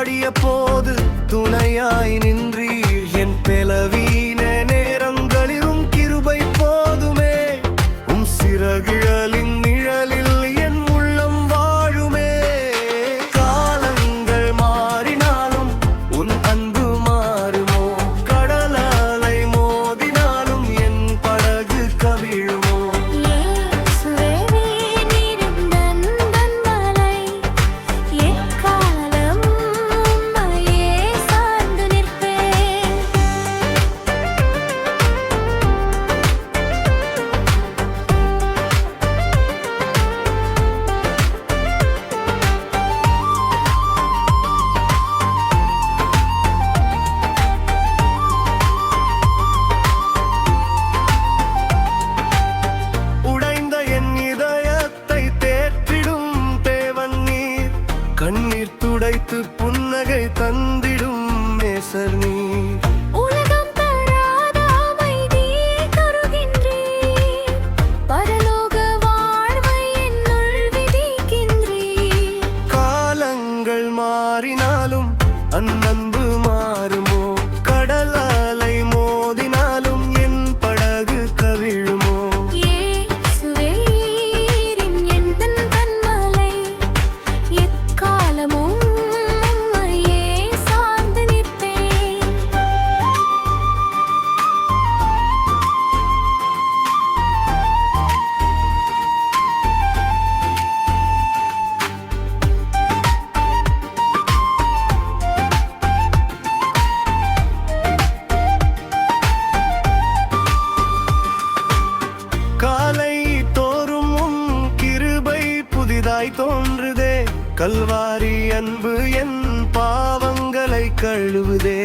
வாடிய போது துணையாய் நின்றீர். என் பிளவீன நேரங்களிலும் கிருபை போதுமே. உம் சிறகுகளின் நிழலில் என் உள்ளம் வாழுமே. காலங்கள் மாறினாலும் உன் அன்பு மாறுமோ? கடல் அலை மோதினாலும் என் படகு கவிழுமோ? கண்ணீர் துடைத்து புன்னகை தந்திடும் நேசர் நீர். உலகம் தராத அமைதி தருகின்றீர். பரலோக வாழ்வை என்னுள் விதிக்கின்றீர். காலங்கள் மாறினாலும் அன்பு மாறுமோ? கடல் அலை மோதினாலும் என் படகு கவிழுமோ? இயேசுவே நீர் எந்தன் கன்மலை. எக்காலமும் உம்மையே சார்ந்து நிற்பேன். காலை தோறும் உம் கிருபை புதிதாய் தோன்றுதே. கல்வாரி அன்பு என் பாவங்களை கழுவுதே.